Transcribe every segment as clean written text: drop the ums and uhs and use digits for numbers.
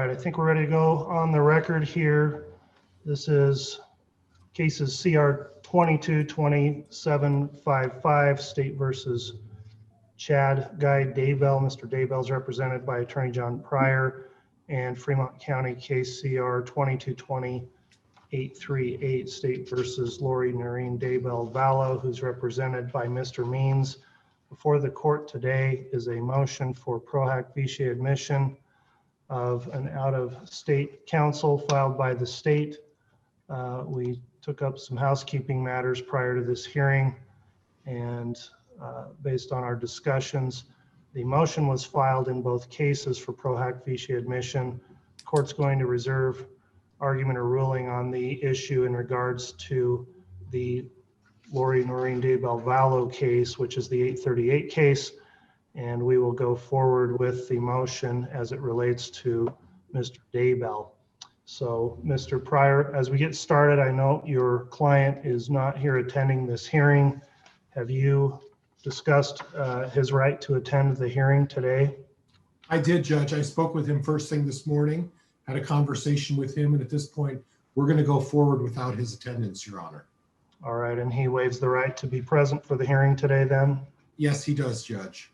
right, I think we're ready to go on the record here. This is cases CR 222755, State versus Chad Daybell. Mr. Daybell is represented by Attorney John Pryor, and Fremont County case CR 2220838, State versus Lori Noreen Daybell Vallow, who's represented by Mr. Means. Before the court today is a motion for pro hac vice admission of an out-of-state counsel filed by the state. We took up some housekeeping matters prior to this hearing, and based on our discussions, the motion was filed in both cases for pro hac vice admission. The court's going to reserve argument or ruling on the issue in regards to the Lori Noreen Daybell Vallow case, which is the 838 case. And we will go forward with the motion as it relates to Mr. Daybell. So, Mr. Pryor, as we get started, I know your client is not here attending this hearing. Have you discussed his right to attend the hearing today? I did, Judge. I spoke with him first thing this morning, had a conversation with him, and at this point, we're going to go forward without his attendance, Your Honor. All right, and he waives the right to be present for the hearing today then? Yes, he does, Judge.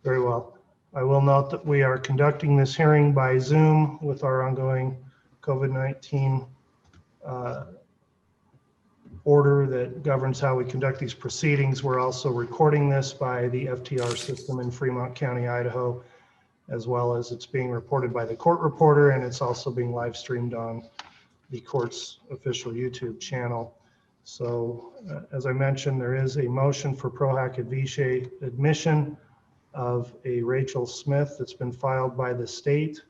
Very well. I will note that we are conducting this hearing by Zoom with our ongoing COVID-19 order that governs how we conduct these proceedings. We're also recording this by the FTR system in Fremont County, Idaho, as well as it's being reported by the court reporter, and it's also being live streamed on the court's official YouTube channel. So as I mentioned, there is a motion for pro hac vice admission of a Rachel Smith that's been filed by the state.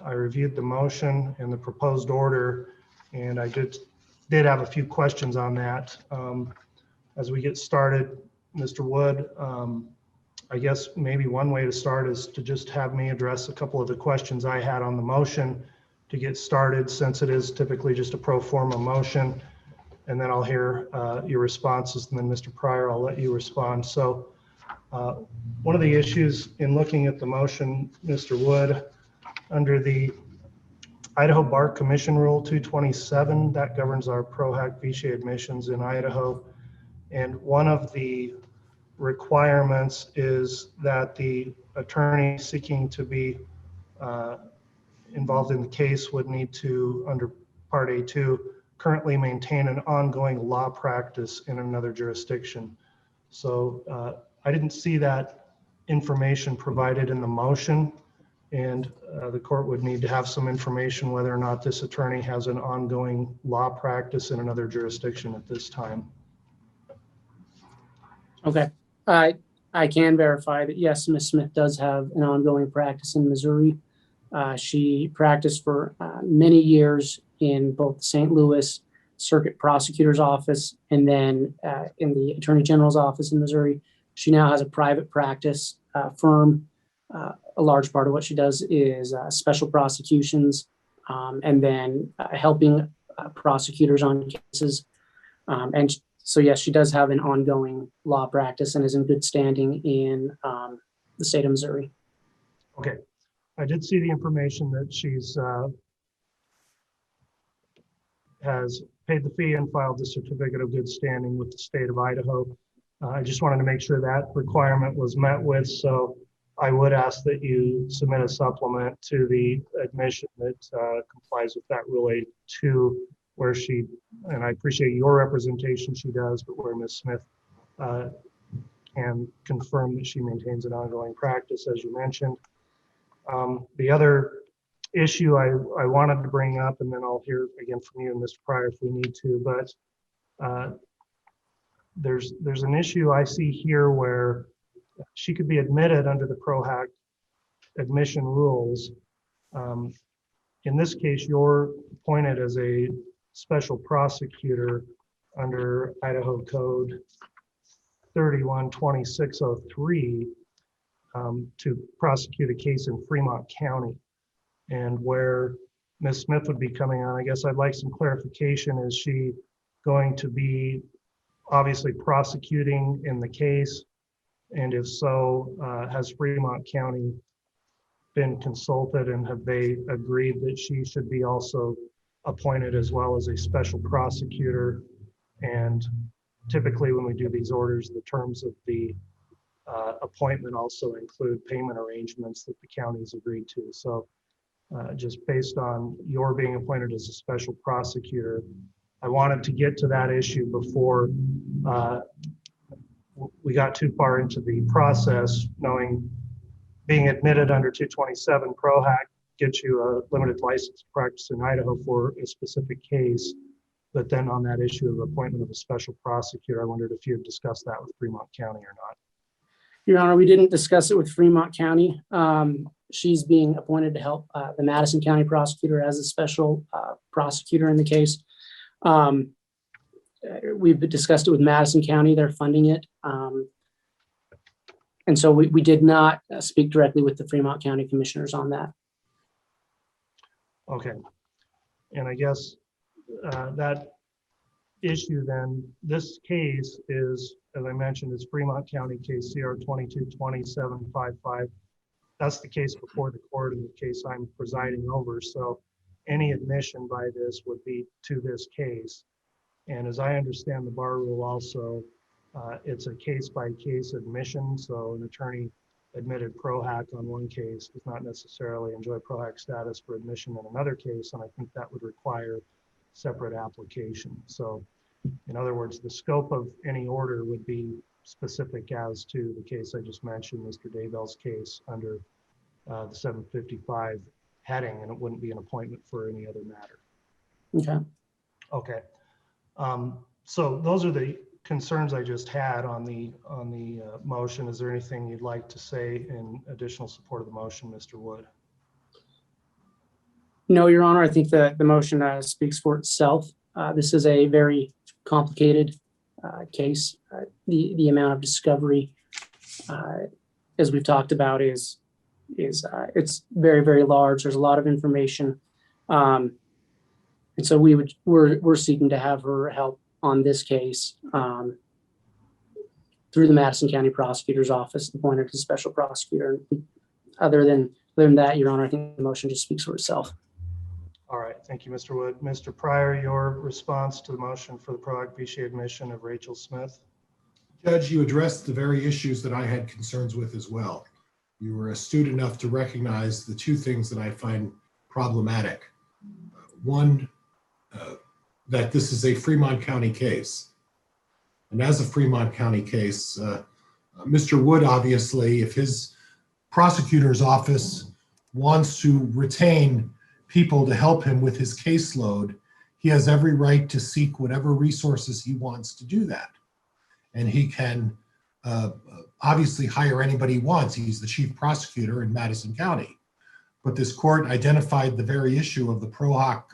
I reviewed the motion and the proposed order, and I did have a few questions on that. As we get started, Mr. Wood, I guess maybe one way to start is to just have me address a couple of the questions I had on the motion to get started, since it is typically just a pro forma motion, and then I'll hear your responses, and then Mr. Pryor, I'll let you respond. So one of the issues in looking at the motion, Mr. Wood, under the Idaho Bar Commission Rule 227, that governs our pro hac vice admissions in Idaho. And one of the requirements is that the attorney seeking to be involved in the case would need to, under Part A2, currently maintain an ongoing law practice in another jurisdiction. So I didn't see that information provided in the motion, and the court would need to have some information whether or not this attorney has an ongoing law practice in another jurisdiction at this time. Okay, I can verify that yes, Ms. Smith does have an ongoing practice in Missouri. She practiced for many years in both the St. Louis Circuit Prosecutor's Office and then in the Attorney General's office in Missouri. She now has a private practice firm. A large part of what she does is special prosecutions and then helping prosecutors on cases. And so, yes, she does have an ongoing law practice and is in good standing in the state of Missouri. Okay, I did see the information that she's has paid the fee and filed the certificate of good standing with the state of Idaho. I just wanted to make sure that requirement was met with, so I would ask that you submit a supplement to the admission that complies with that Rule 8.2, where she, and I appreciate your representation, she does, but where Ms. Smith can confirm that she maintains an ongoing practice, as you mentioned. The other issue I wanted to bring up, and then I'll hear again from you and Mr. Pryor if we need to, but there's an issue I see here where she could be admitted under the pro hac admission rules. In this case, you're appointed as a special prosecutor under Idaho Code 312603 to prosecute a case in Fremont County. And where Ms. Smith would be coming on, I guess I'd like some clarification. Is she going to be obviously prosecuting in the case? And if so, has Fremont County been consulted, and have they agreed that she should be also appointed as well as a special prosecutor? And typically when we do these orders, the terms of the appointment also include payment arrangements that the county's agreed to. So just based on your being appointed as a special prosecutor, I wanted to get to that issue before we got too far into the process, knowing being admitted under 227 ProHack gets you a limited license to practice in Idaho for a specific case. But then on that issue of appointment of a special prosecutor, I wondered if you had discussed that with Fremont County or not. Your Honor, we didn't discuss it with Fremont County. She's being appointed to help the Madison County Prosecutor as a special prosecutor in the case. We've discussed it with Madison County. They're funding it. And so we did not speak directly with the Fremont County Commissioners on that. Okay. And I guess that issue then, this case is, as I mentioned, is Fremont County case CR 22-2755. That's the case before the court and the case I'm presiding over. So any admission by this would be to this case. And as I understand the bar rule also, it's a case-by-case admission. So an attorney admitted ProHack on one case does not necessarily enjoy ProHack status for admission in another case. And I think that would require separate application. So in other words, the scope of any order would be specific as to the case I just mentioned, Mr. Daybell's case under the 755 heading, and it wouldn't be an appointment for any other matter. Okay. Okay. So those are the concerns I just had on the motion. Is there anything you'd like to say in additional support of the motion, Mr. Wood? No, Your Honor, I think that the motion speaks for itself. This is a very complicated case. The amount of discovery, as we've talked about, is it's very, very large. There's a lot of information, and so we're seeking to have her help on this case through the Madison County Prosecutors Office, appointed as special prosecutor. Other than that, Your Honor, I think the motion just speaks for itself. All right, thank you, Mr. Wood. Mr. Pryor, your response to the motion for the Pro-Hoc Vichy admission of Rachel Smith? Judge, you addressed the very issues that I had concerns with as well. You were astute enough to recognize the two things that I find problematic. One, that this is a Fremont County case. And as a Fremont County case, Mr. Wood, obviously, if his prosecutor's office wants to retain people to help him with his caseload, he has every right to seek whatever resources he wants to do that. And he can obviously hire anybody he wants. He's the chief prosecutor in Madison County. But this court identified the very issue of the Pro-Hoc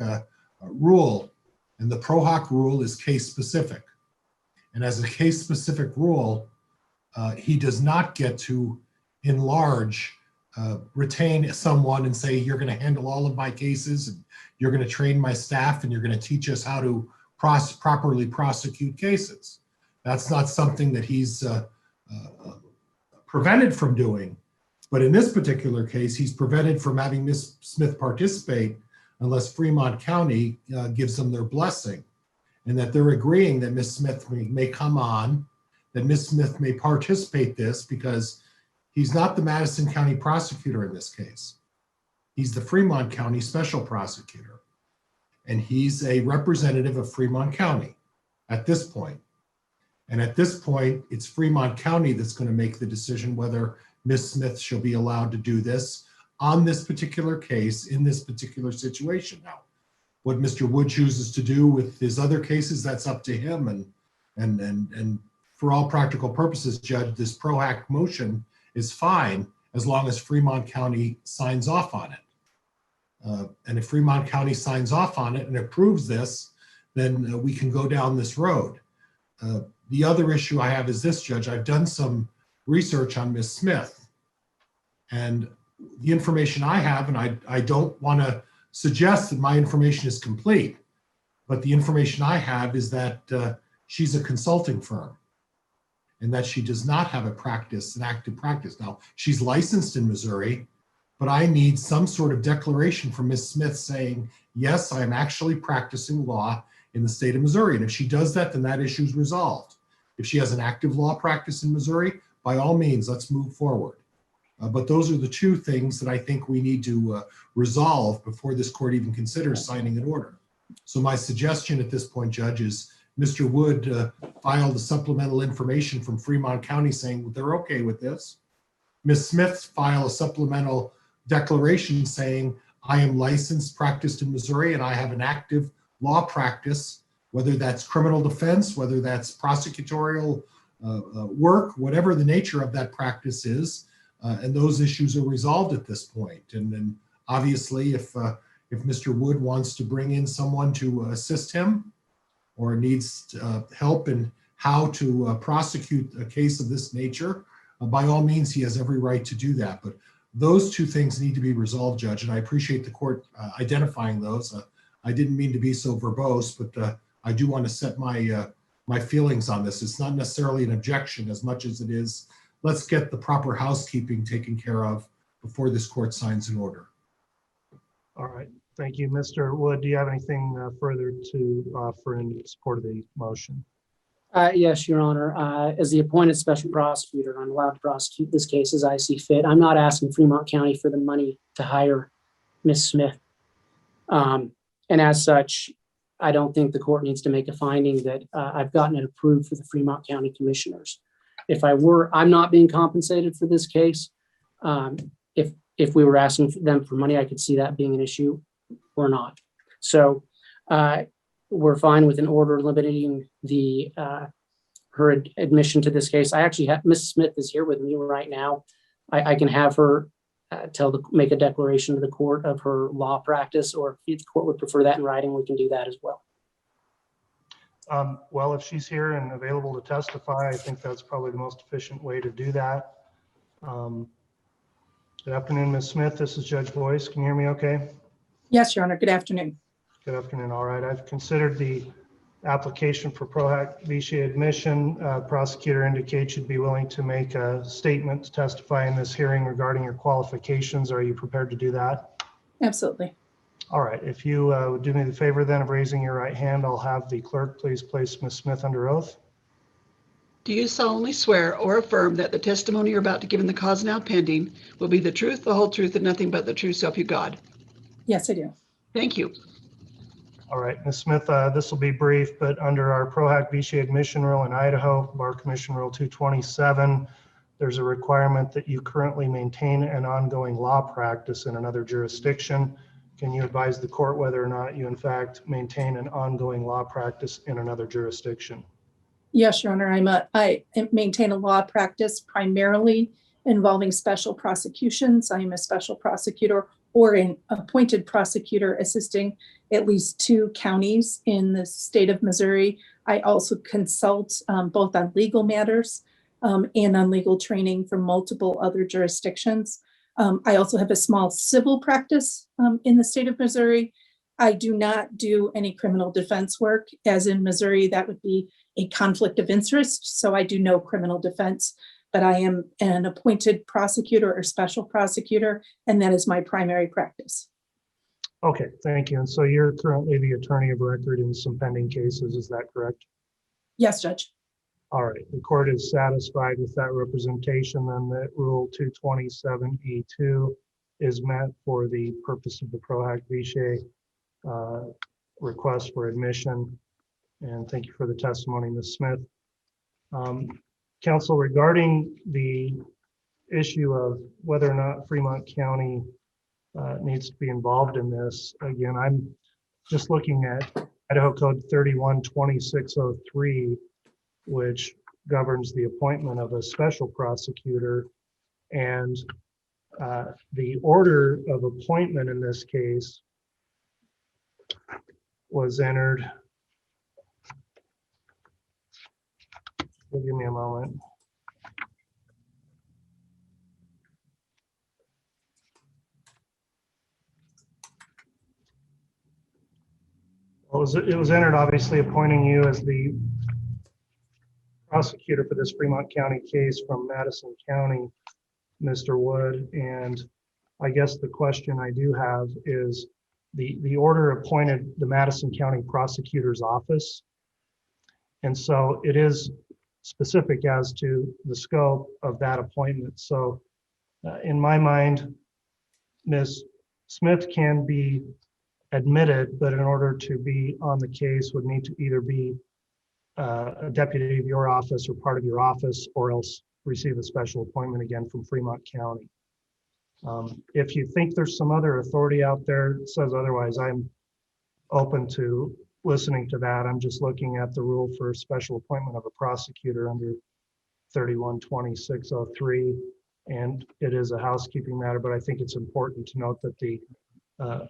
rule, and the Pro-Hoc rule is case specific. And as a case specific rule, he does not get to enlarge, retain someone and say, you're going to handle all of my cases, and you're going to train my staff, and you're going to teach us how to properly prosecute cases. That's not something that he's prevented from doing. But in this particular case, he's prevented from having Ms. Smith participate unless Fremont County gives them their blessing, and that they're agreeing that Ms. Smith may come on, that Ms. Smith may participate this, because he's not the Madison County prosecutor in this case. He's the Fremont County special prosecutor, and he's a representative of Fremont County at this point. And at this point, it's Fremont County that's going to make the decision whether Ms. Smith shall be allowed to do this on this particular case in this particular situation. Now, what Mr. Wood chooses to do with his other cases, that's up to him. And for all practical purposes, Judge, this Pro-Hac motion is fine as long as Fremont County signs off on it. And if Fremont County signs off on it and approves this, then we can go down this road. The other issue I have is this, Judge. I've done some research on Ms. Smith, and the information I have, and I don't want to suggest that my information is complete, but the information I have is that she's a consulting firm and that she does not have an active practice. Now, she's licensed in Missouri, but I need some sort of declaration from Ms. Smith saying, yes, I am actually practicing law in the state of Missouri. And if she does that, then that issue is resolved. If she has an active law practice in Missouri, by all means, let's move forward. But those are the two things that I think we need to resolve before this court even considers signing an order. So my suggestion at this point, Judge, is Mr. Wood filed a supplemental information from Fremont County saying they're okay with this. Ms. Smith filed a supplemental declaration saying, I am licensed, practiced in Missouri, and I have an active law practice, whether that's criminal defense, whether that's prosecutorial work, whatever the nature of that practice is. And those issues are resolved at this point. And then obviously, if Mr. Wood wants to bring in someone to assist him or needs help in how to prosecute a case of this nature, by all means, he has every right to do that. But those two things need to be resolved, Judge, and I appreciate the court identifying those. I didn't mean to be so verbose, but I do want to set my feelings on this. It's not necessarily an objection as much as it is, let's get the proper housekeeping taken care of before this court signs an order. All right, thank you. Mr. Wood, do you have anything further to offer in support of the motion? Yes, Your Honor. As the appointed special prosecutor, I'm allowed to prosecute this case as I see fit. I'm not asking Fremont County for the money to hire Ms. Smith. And as such, I don't think the court needs to make a finding that I've gotten it approved for the Fremont County Commissioners. If I were, I'm not being compensated for this case. If we were asking them for money, I could see that being an issue. We're not. So we're fine with an order limiting the her admission to this case. I actually have Ms. Smith is here with me right now. I can have her make a declaration to the court of her law practice, or if the court would prefer that in writing, we can do that as well. Well, if she's here and available to testify, I think that's probably the most efficient way to do that. Good afternoon, Ms. Smith. This is Judge Boyce. Can you hear me okay? Yes, Your Honor. Good afternoon. Good afternoon. All right. I've considered the application for pro hac vice admission. Prosecutor indicates you'd be willing to make a statement to testify in this hearing regarding your qualifications. Are you prepared to do that? Absolutely. All right. If you would do me the favor then of raising your right hand, I'll have the clerk please place Ms. Smith under oath. Do you solemnly swear or affirm that the testimony you're about to give in the cause now pending will be the truth, the whole truth, and nothing but the truth, so help you God? Yes, I do. Thank you. All right, Ms. Smith, this will be brief, but under our pro hac vice admission rule in Idaho, Bar Commission Rule 227, there's a requirement that you currently maintain an ongoing law practice in another jurisdiction. Can you advise the court whether or not you in fact maintain an ongoing law practice in another jurisdiction? Yes, Your Honor. I maintain a law practice primarily involving special prosecutions. I am a special prosecutor or an appointed prosecutor assisting at least 2 counties in the state of Missouri. I also consult both on legal matters and on legal training from multiple other jurisdictions. I also have a small civil practice in the state of Missouri. I do not do any criminal defense work, as in Missouri, that would be a conflict of interest. So I do no criminal defense, but I am an appointed prosecutor or special prosecutor, and that is my primary practice. Okay, thank you. And so you're currently the attorney of record in some pending cases, is that correct? Yes, Judge. All right, the court is satisfied with that representation, then that Rule 227E2 is met for the purpose of the pro hac vice request for admission. And thank you for the testimony, Ms. Smith. Counsel, regarding the issue of whether or not Fremont County needs to be involved in this, again, I'm just looking at Idaho Code 312603, which governs the appointment of a special prosecutor, and the order of appointment in this case was entered. Give me a moment. Well, it was entered obviously appointing you as the prosecutor for this Fremont County case from Madison County, Mr. Wood, and I guess the question I do have is the order appointed the Madison County Prosecutors Office. And so it is specific as to the scope of that appointment. So in my mind, Ms. Smith can be admitted, but in order to be on the case would need to either be a deputy of your office or part of your office, or else receive a special appointment again from Fremont County. If you think there's some other authority out there that says otherwise, I'm open to listening to that. I'm just looking at the rule for special appointment of a prosecutor under 312603, and it is a housekeeping matter, but I think it's important to note that the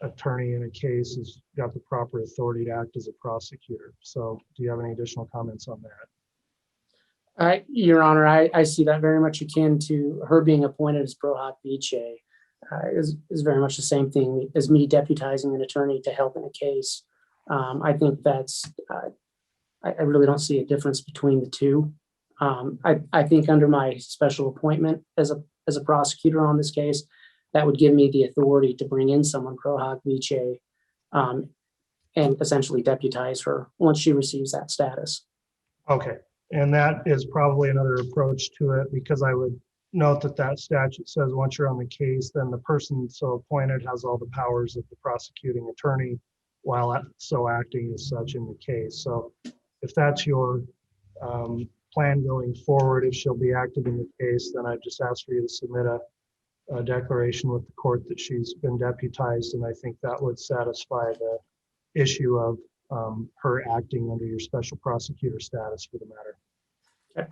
attorney in a case has got the proper authority to act as a prosecutor. So do you have any additional comments on that? Your Honor, I see that very much akin to her being appointed as pro hoc vice, is very much the same thing as me deputizing an attorney to help in a case. I think that's, I really don't see a difference between the two. I think under my special appointment as a prosecutor on this case, that would give me the authority to bring in someone pro hoc vice and essentially deputize her once she receives that status. Okay, and that is probably another approach to it, because I would note that that statute says once you're on the case, then the person so appointed has all the powers of the prosecuting attorney while so acting as such in the case. So if that's your plan going forward, if she'll be active in the case, then I just ask for you to submit a declaration with the court that she's been deputized, and I think that would satisfy the issue of her acting under your special prosecutor status for the matter. Okay.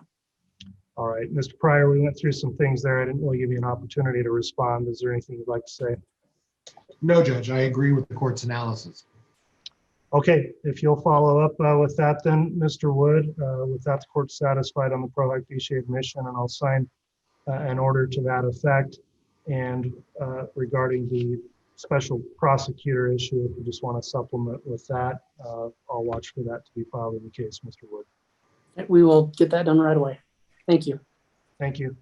All right, Mr. Pryor, we went through some things there. I didn't really give you an opportunity to respond. Is there anything you'd like to say? No, Judge, I agree with the court's analysis. Okay, if you'll follow up with that then, Mr. Wood, with that, the court's satisfied on the pro hac vice admission, and I'll sign an order to that effect. And regarding the special prosecutor issue, if you just want to supplement with that, I'll watch for that to be filed in the case, Mr. Wood. We will get that done right away. Thank you. Thank you.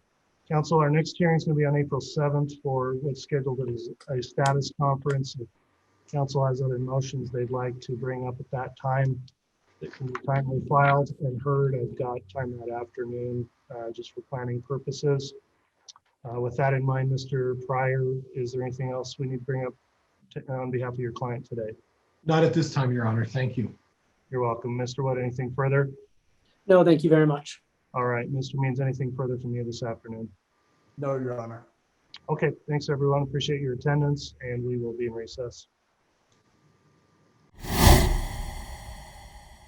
Council, our next hearing is going to be on April 7th for what's scheduled as a status conference. If council has other motions they'd like to bring up at that time that can be timely filed and heard, I've got time that afternoon just for planning purposes. With that in mind, Mr. Pryor, is there anything else we need to bring up on behalf of your client today? Not at this time, Your Honor. Thank you. You're welcome. Mr. Wood, anything further? No, thank you very much. All right, Mr. Means, anything further from you this afternoon? No, Your Honor. Okay, thanks everyone. Appreciate your attendance, and we will be in recess.